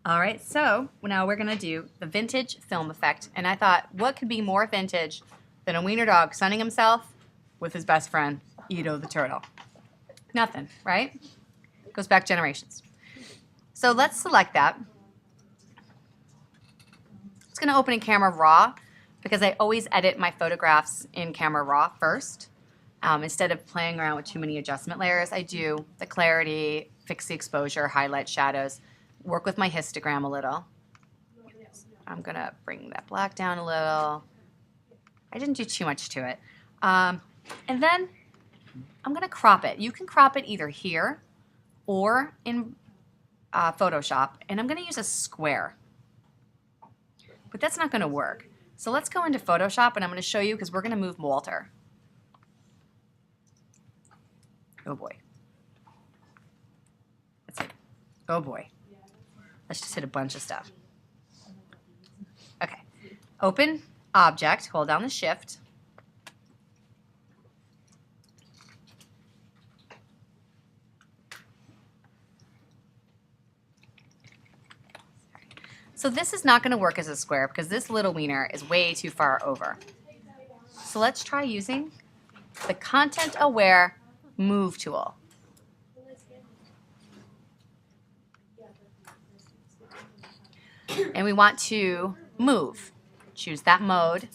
All right, so now we're gonna do the vintage film effect. And I thought, what could be more vintage than a wiener dog sunning himself with his best friend, Ito the turtle? Nothing, right? Goes back generations. So let's select that. It's gonna open in Camera Raw because I always edit my photographs in Camera Raw first. Instead of playing around with too many adjustment layers, I do the clarity, fix the exposure, highlight shadows, work with my histogram a little. I'm gonna bring that black down a little. I didn't do too much to it. And then I'm gonna crop it. You can crop it either here or in Photoshop, and I'm gonna use a square. But that's not gonna work. So let's go into Photoshop and I'm gonna show you because we're gonna move Walter. Oh boy. Let's hit. Oh boy. Let's just hit a bunch of stuff. Okay. Open object, hold down the shift. So this is not going to work as a square because this little wiener is way too far over. So let's try using the Content Aware Move tool. And we want to move. Choose that mode,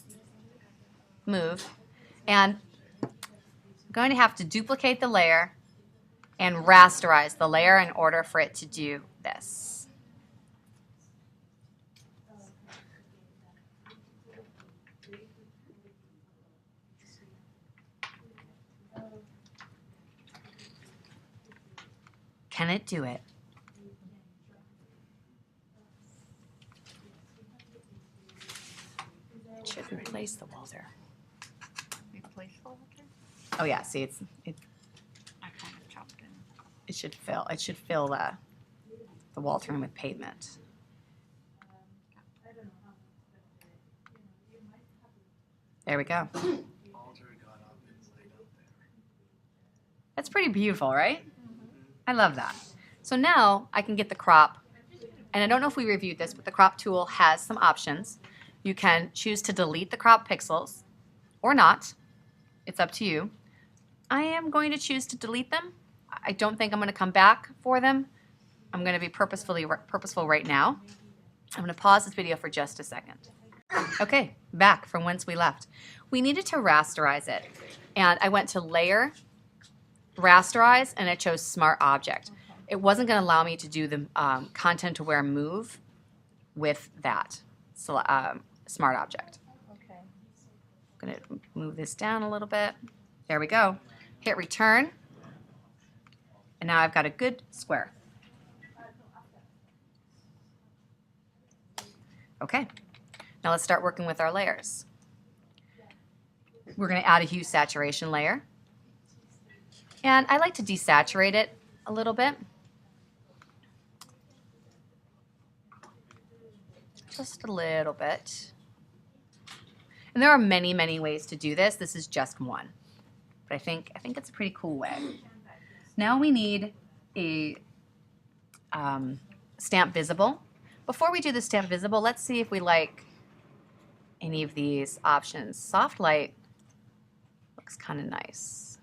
move. And I'm going to have to duplicate the layer and rasterize the layer in order for it to do this. Can it do it? It should replace the Walter. Replace the Walter? Oh yeah, see I kind of chopped it. it should fill the Walter in with pavement. There we go. That's pretty beautiful, right? I love that. So now I can get the crop, and I don't know if we reviewed this, but the crop tool has some options. You can choose to delete the crop pixels or not. It's up to you. I am going to choose to delete them. I don't think I'm going to come back for them. I'm going to be purposeful right now. I'm going to pause this video for just a second. Okay, back from whence we left. We needed to rasterize it, and I went to Layer, Rasterize, and I chose Smart Object. It wasn't going to allow me to do the Content Aware Move with that Smart Object. Okay. I'm going to move this down a little bit. There we go. Hit Return, and now I've got a good square. Okay, now let's start working with our layers. We're going to add a hue saturation layer. And I like to desaturate it a little bit. Just a little bit. And there are many, many ways to do this. This is just one. But I think it's a pretty cool way. Now we need a stamp visible. Before we do the stamp visible, let's see if we like any of these options. Soft light looks kind of nice.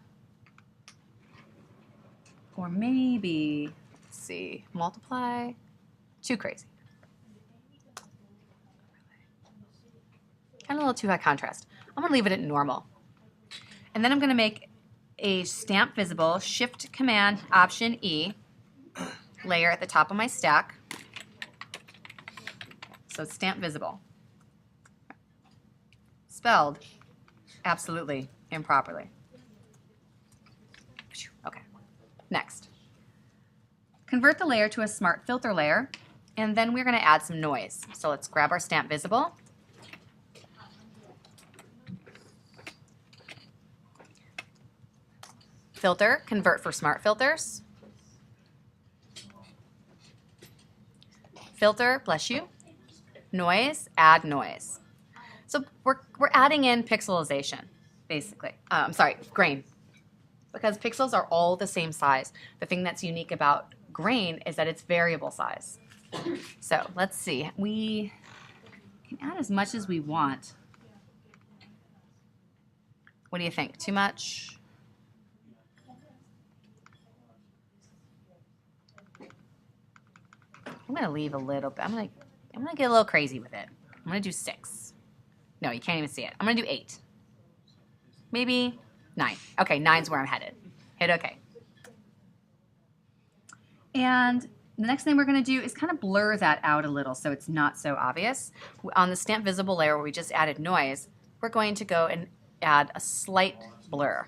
Or maybe, let's see, multiply, too crazy. Kind of a little too high contrast. I'm gonna leave it at normal. And then I'm gonna make a stamp visible, Shift Command Option E, layer at the top of my stack. So it's stamp visible. Spelled absolutely improperly. Okay. Next, convert the layer to a smart filter layer, and then we're going to add some noise. So let's grab our stamp visible. Filter, convert for smart filters. Filter, bless you. Noise, add noise. So we're adding in pixelization, basically. Grain. Because pixels are all the same size. The thing that's unique about grain is that it's variable size. So let's see. We can add as much as we want. What do you think? Too much? I'm gonna leave a little bit. I'm gonna get a little crazy with it. I'm gonna do 6. No, you can't even see it. I'm gonna do 8. Maybe 9. Okay, 9's where I'm headed. Hit OK. And the next thing we're going to do is kind of blur that out a little so it's not so obvious. On the Stamp Visible layer where we just added noise, we're going to go and add a slight blur.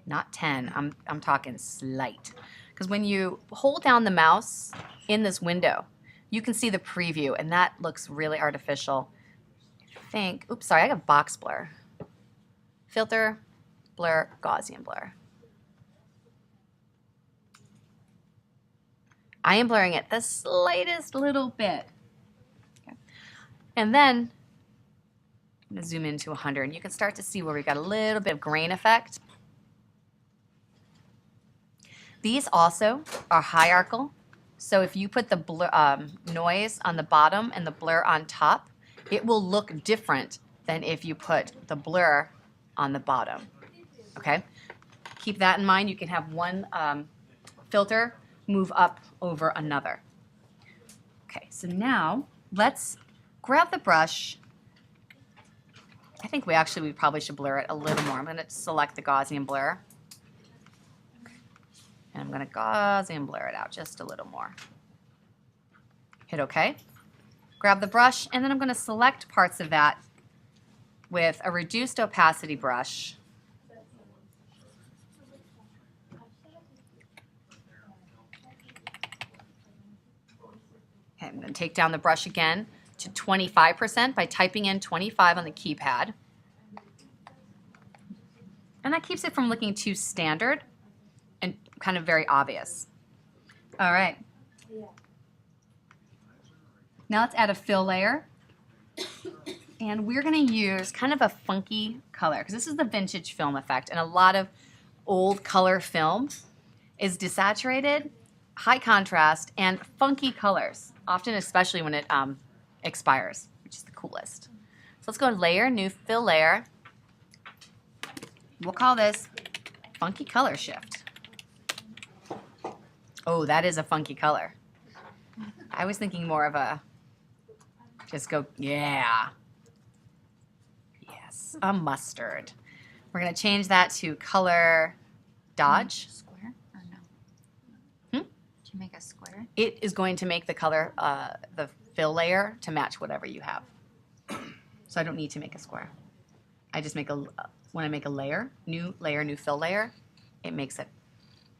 Not 10, I'm talking slight. Because when you hold down the mouse in this window, you can see the preview, and that looks really artificial. Oops, sorry, I got box blur. Filter, blur, Gaussian blur. I am blurring it the slightest little bit. Okay. And then I'm going to zoom into 100, and you can start to see where we've got a little bit of grain effect. These also are hierarchical, so if you put the blur, noise on the bottom and the blur on top, it will look different than if you put the blur on the bottom. Okay? Keep that in mind. You can have one filter move up over another. Okay, so now let's grab the brush. I think we probably should blur it a little more. I'm going to select the Gaussian blur. And I'm going to Gaussian blur it out just a little more. Hit OK. Grab the brush, and then I'm going to select parts of that with a reduced opacity brush. Okay, I'm going to take down the brush again to 25% by typing in 25 on the keypad. And that keeps it from looking too standard and kind of very obvious. All right. Now let's add a fill layer. And we're going to use kind of a funky color, because this is the vintage film effect, and a lot of old color film is desaturated, high contrast, and funky colors, often especially when it expires, which is the coolest. So let's go to Layer, New Fill Layer. We'll call this Funky Color Shift. Oh, that is a funky color. I was thinking more of a, just go, yeah. Yes, a mustard. We're going to change that to Color Dodge. Square or no? Hmm? Did you make a square? It is going to make the color, the fill layer to match whatever you have. So I don't need to make a square. I just make when I make a layer, new fill layer, it makes it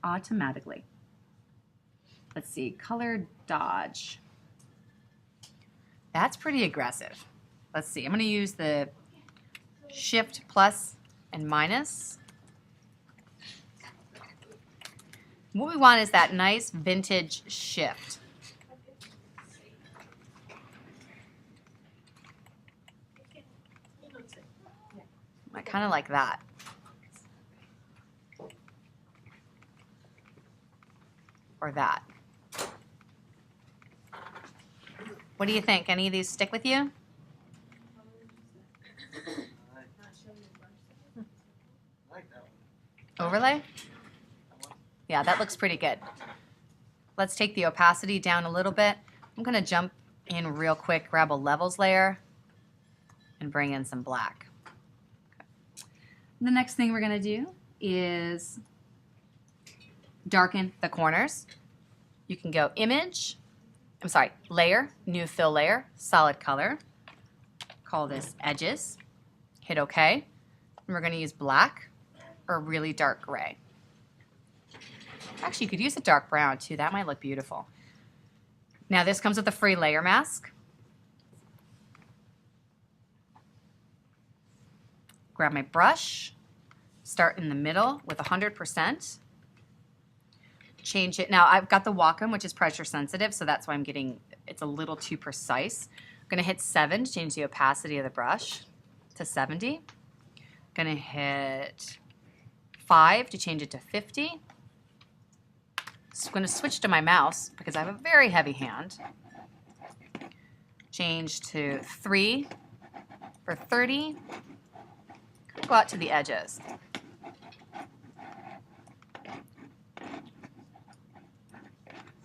automatically. Let's see, Color Dodge. That's pretty aggressive. Let's see, I'm going to use the Shift plus and minus. What we want is that nice vintage shift. I kind of like that. Or that. What do you think? Any of these stick with you? Overlay? Yeah, that looks pretty good. Let's take the opacity down a little bit. I'm going to jump in real quick, grab a levels layer, and bring in some black. Okay. The next thing we're going to do is darken the corners. You can go Layer, New Fill Layer, Solid Color. Call this Edges. Hit OK. And we're going to use black or really dark gray. Actually, you could use a dark brown too. That might look beautiful. Now this comes with a free layer mask. Grab my brush, start in the middle with 100%. Change it. Now I've got the Wacom, which is pressure sensitive, so that's why it's a little too precise. I'm going to hit 7 to change the opacity of the brush to 70. I'm going to hit 5 to change it to 50. I'm going to switch to my mouse because I have a very heavy hand. Change to 3 for 30. Go out to the edges.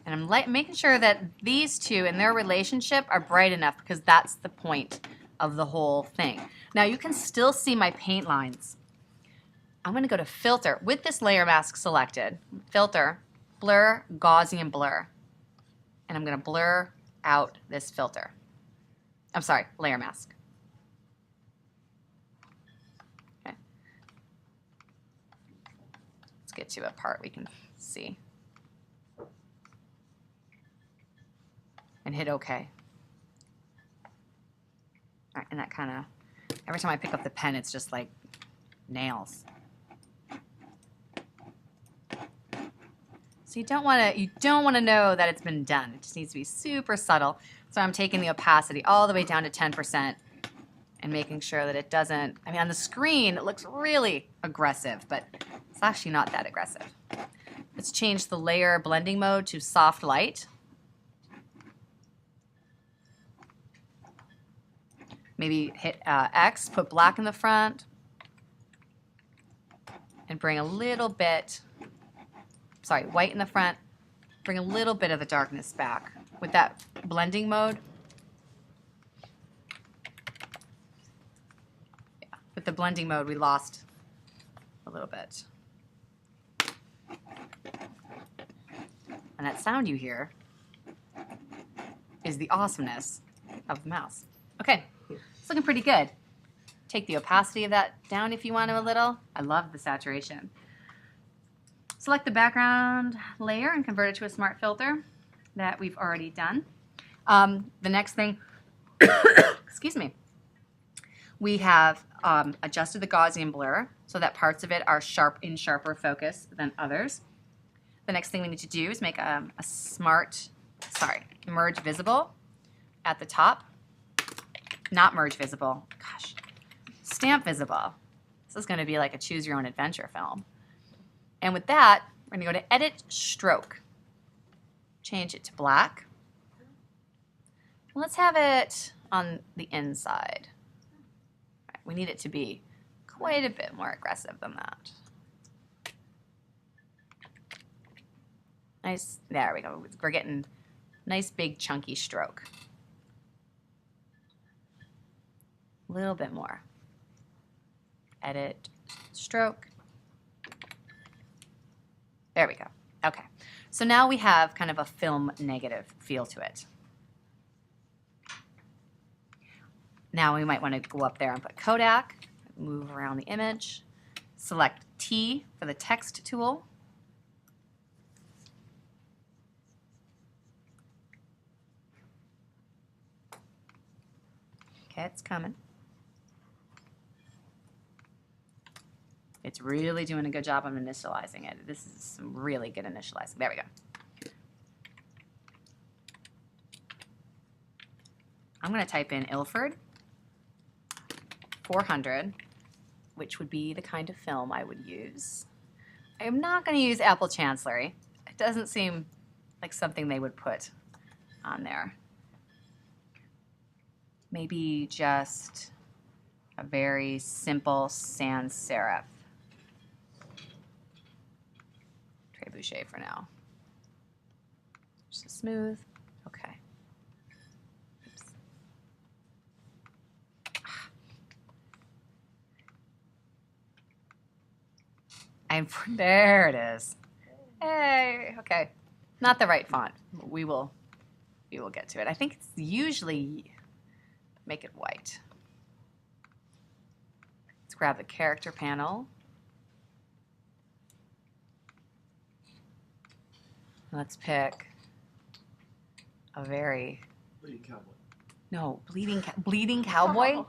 And I'm making sure that these two and their relationship are bright enough because that's the point of the whole thing. Now you can still see my paint lines. I'm going to go to Filter with this layer mask selected. Filter, Blur, Gaussian Blur. And I'm going to blur out this filter. I'm sorry, layer mask. Okay. Let's get to a part we can see. And hit OK. All right, and that kind of, every time I pick up the pen, it's just like nails. So you don't want to know that it's been done. It just needs to be super subtle. So I'm taking the opacity all the way down to 10% and making sure that it doesn't, I mean, on the screen, it looks really aggressive, but it's actually not that aggressive. Let's change the layer blending mode to soft light. Maybe hit X, put black in the front, and bring a little bit, sorry, white in the front, bring a little bit of the darkness back with that blending mode. Yeah, with the blending mode, we lost a little bit. And that sound you hear is the awesomeness of the mouse. Okay. It's looking pretty good. Take the opacity of that down if you want to a little. I love the saturation. Select the background layer and convert it to a smart filter that we've already done. The next thing, excuse me, we have adjusted the Gaussian blur so that parts of it are in sharper focus than others. The next thing we need to do is make a merge visible at the top. Not merge visible, gosh, stamp visible. This is going to be like a choose your own adventure film. And with that, we're going to go to Edit Stroke. Change it to black. Let's have it on the inside. Right, we need it to be quite a bit more aggressive than that. Nice, there we go. We're getting nice big chunky stroke. A little bit more. Edit, stroke. There we go. Okay. So now we have kind of a film negative feel to it. Now we might want to go up there and put Kodak, move around the image, select T for the text tool. Okay, it's coming. It's really doing a good job of initializing it. This is some really good initializing. There we go. I'm going to type in Ilford 400, which would be the kind of film I would use. I am not going to use Apple Chancellery. It doesn't seem like something they would put on there. Maybe just a very simple sans serif. Trebuchet for now. Just a smooth. Okay. Oops. There it is. Hey, okay. Not the right font. We will get to it. I think it's usually make it white. Let's grab the character panel. Let's pick a very... Bleeding Cowboy. No, Bleeding Cowboy? Oh.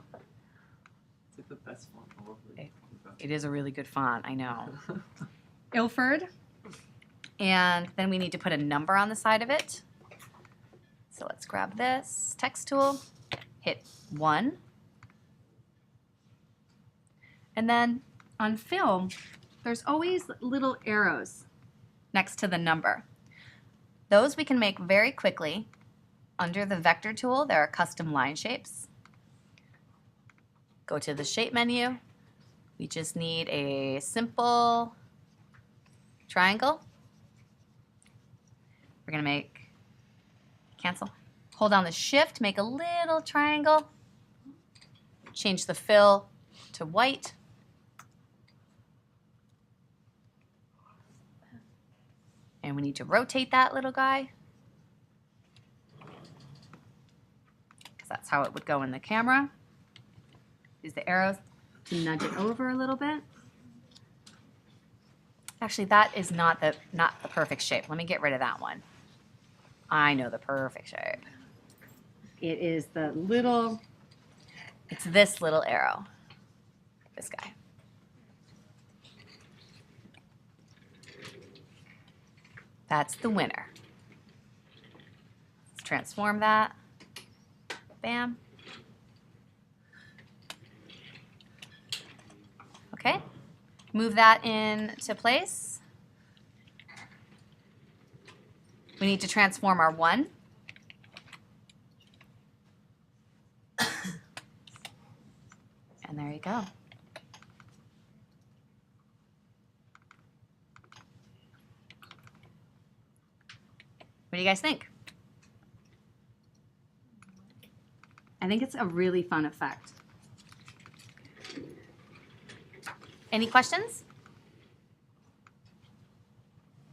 It's like the best font. I love Bleeding Cowboy. It is a really good font, I know. Ilford. And then we need to put a number on the side of it. So let's grab this text tool, hit 1. And then on film, there's always little arrows next to the number. Those we can make very quickly. Under the vector tool, there are custom line shapes. Go to the shape menu. We just need a simple triangle. We're gonna make, cancel. Hold down the shift, make a little triangle. Change the fill to white. And we need to rotate that little guy, because that's how it would go in the camera. Use the arrows to nudge it over a little bit. Actually, that is not the perfect shape. Let me get rid of that one. I know the perfect shape. It is the little, it's this little arrow. This guy. That's the winner. Let's transform that. Bam. Okay. Move that into place. We need to transform our 1. And there you go. What do you guys think? I think it's a really fun effect. Any questions?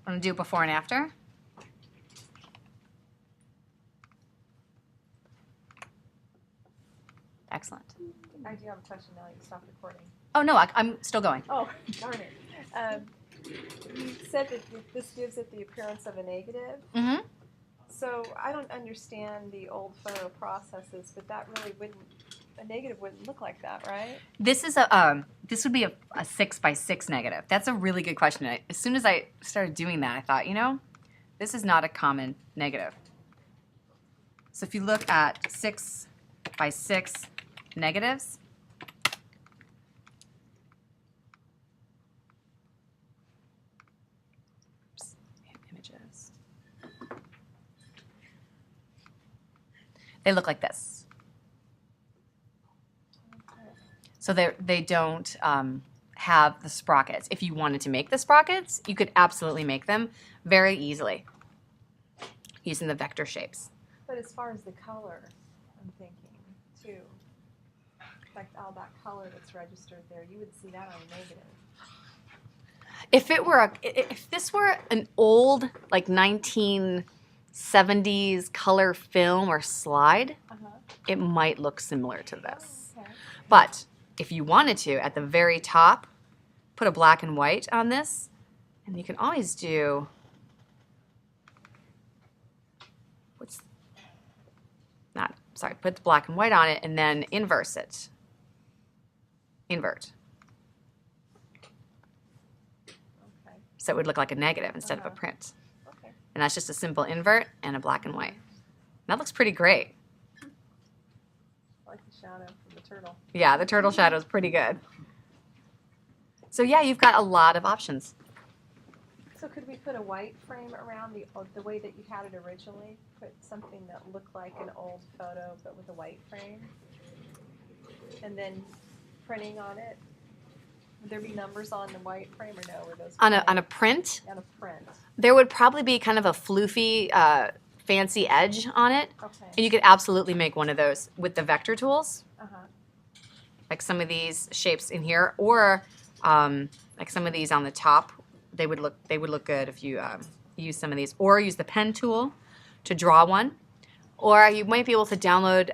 Want to do it before and after? Excellent. I do have a question now that you stopped recording. Oh, no, I'm still going. Oh, darn it. You said that this gives it the appearance of a negative. Mm-hmm. So I don't understand the old photo processes, but that really wouldn't, a negative wouldn't look like that, right? This is this would be a 6x6 negative. That's a really good question. As soon as I started doing that, I thought, you know, this is not a common negative. So if you look at 6x6 negatives, images, they look like this. So they don't have the sprockets. If you wanted to make the sprockets, you could absolutely make them very easily using the vector shapes. But as far as the color, I'm thinking, too. Like all that color that's registered there, you would see that on a negative. If this were an old, like 1970s color film or slide, it might look similar to this. Okay. But if you wanted to, at the very top, put a black and white on this, and you can always do, put the black and white on it and then inverse it. Invert. Okay. So it would look like a negative instead of a print. Okay. And that's just a simple invert and a black and white. That looks pretty great. I like the shadow from the turtle. Yeah, the turtle shadow is pretty good. So yeah, you've got a lot of options. So could we put a white frame around the way that you had it originally? Put something that looked like an old photo but with a white frame? And then printing on it? Would there be numbers on the white frame or no? Were those On a print, on a print? there would probably be kind of a floofy, fancy edge on it. And Okay. you could absolutely make one of those with the vector tools, Uh-huh. like some of these shapes in here, or like some of these on the top. They would look good if you use some of these, or use the pen tool to draw one, or you might be able to download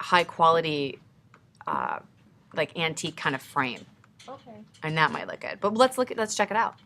high quality, like antique kind of frame, Okay. and that might look good. But let's check it out.